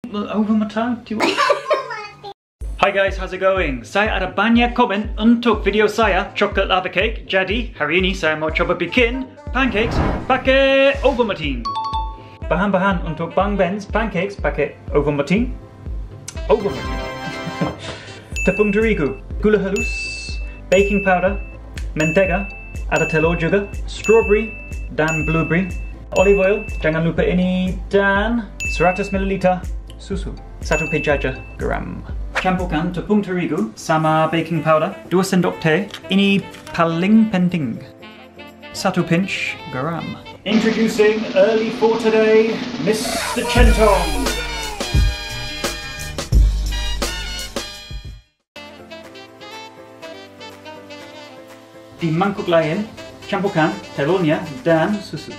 Over my tongue? Do you want? Hi guys, how's it going? Saya ada banyak komen untuk video saya chocolate lava cake. Jadi hari ini saya mau coba bikin pancakes pakai Ovaltine. Bahan-bahan untuk Bang Ben's pancakes pakai Ovaltine. Tepung terigu, gula halus, baking powder, mentega, ada telur juga, strawberry dan blueberry, olive oil, jangan lupa ini, dan 100 ml susu, 1 pencaca gram. Campurkan tepung terigu sama baking powder, 2 sendok teh, ini paling penting, 1 pinch garam. Introducing early for today, Mr. Centong. Di mangkuk lain, campurkan telurnya dan susu.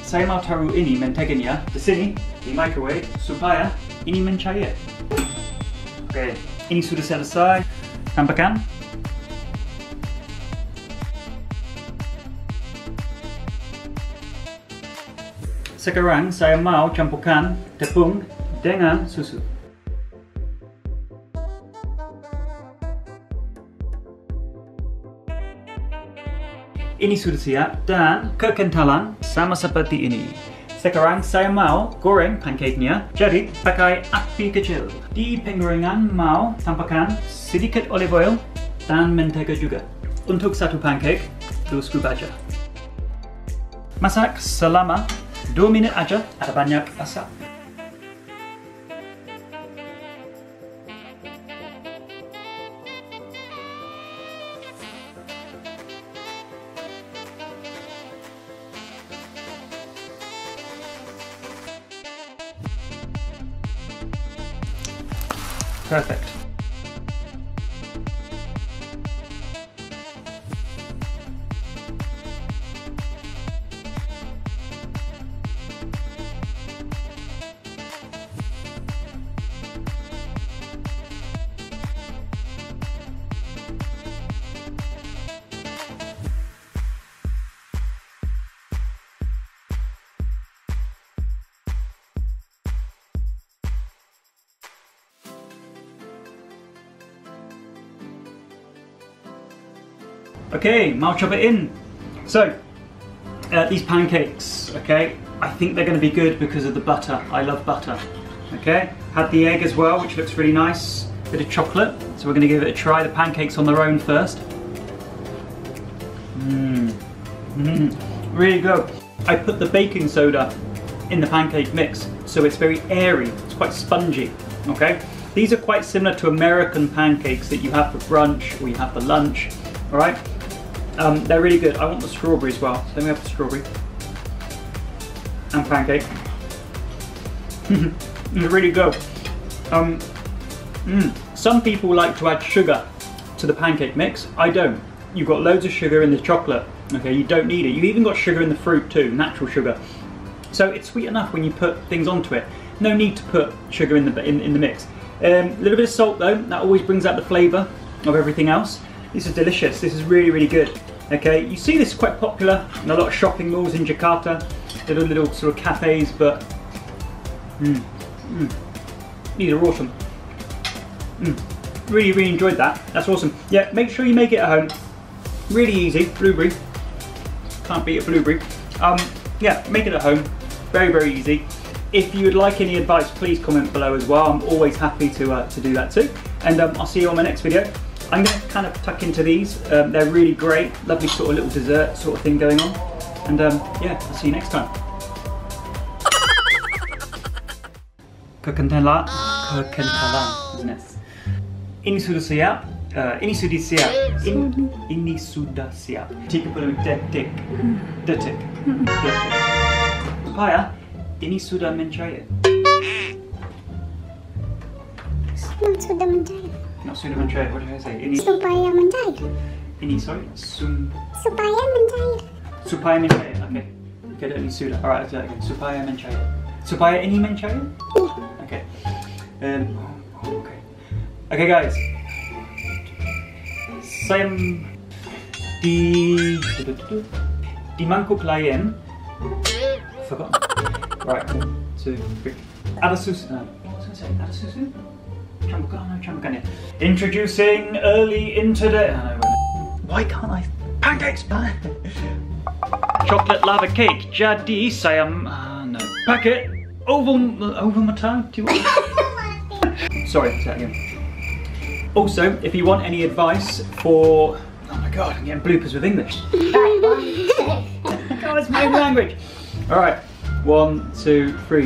Saya mau taruh ini menteganya di sini, di microwave, supaya ini mencair. Oke, ini sudah selesai. Tambahkan. Sekarang saya mau campurkan tepung dengan susu. Ini sudah siap dan kekentalan sama seperti ini. Sekarang saya mau goreng pancake-nya, jadi pakai api kecil. Di penggorengan mau tambahkan sedikit olive oil dan mentega juga. Untuk satu pancake, 2 scoop aja. Masak selama 2 menit aja, ada banyak asap. Perfect. Okay, mau cobain. So, these pancakes, okay, I think they're going to be good because of the butter. I love butter. Okay, had the egg as well, which looks really nice. Bit of chocolate, so we're going to give it a try. The pancakes on their own first. Really good. I put the baking soda in the pancake mix, so it's very airy. It's quite spongy. Okay, these are quite similar to American pancakes that you have for brunch or you have for lunch. All right. They're really good. I want the strawberry as well. So then we have the strawberry and pancake. They're really good. Some people like to add sugar to the pancake mix. I don't. You've got loads of sugar in the chocolate. Okay, you don't need it. You've even got sugar in the fruit too, natural sugar. So it's sweet enough when you put things onto it. No need to put sugar in the mix. A little bit of salt though. That always brings out the flavour of everything else. This is delicious. This is really, really good. Okay, you see this is quite popular in a lot of shopping malls in Jakarta, little sort of cafes, but these are awesome. Really, really enjoyed that. That's awesome. Yeah, make sure you make it at home. Really easy. Blueberry. Can't beat a blueberry. Yeah, make it at home. Very, very easy. If you would like any advice, please comment below as well. I'm always happy to do that too. And I'll see you on my next video. I'm going to kind of tuck into these. They're really great, lovely sort of little dessert sort of thing going on. And yeah, I'll see you next time. Kekentalan, isn't it? Ini sudah siap. Ini sudah siap. Ini sudah siap. 30 detik. Supaya ini sudah mencair. Sudah mencair. Not sudah mencair, what did I say? Ini Supaya mencair. Ini, sorry? Supaya mencair. Supaya mencair, okay. Get it, ini sudah. Alright, let's do that again. Supaya mencair. Supaya ini mencair? Yeah. Okay. Okay. Okay guys. Saya di mangkuk lain. Forgot. Right, 1, 2, 3. Ada susu. say ada susu? Campurkan. Introducing early into day. Why can't I? Pancakes. Chocolate lava cake. Jadi saya no. Packet oval matang. Do you want? Sorry, say that again. Also, if you want any advice for, oh my god, I'm getting bloopers with English. God, it's my own language. All right, 1, 2, 3.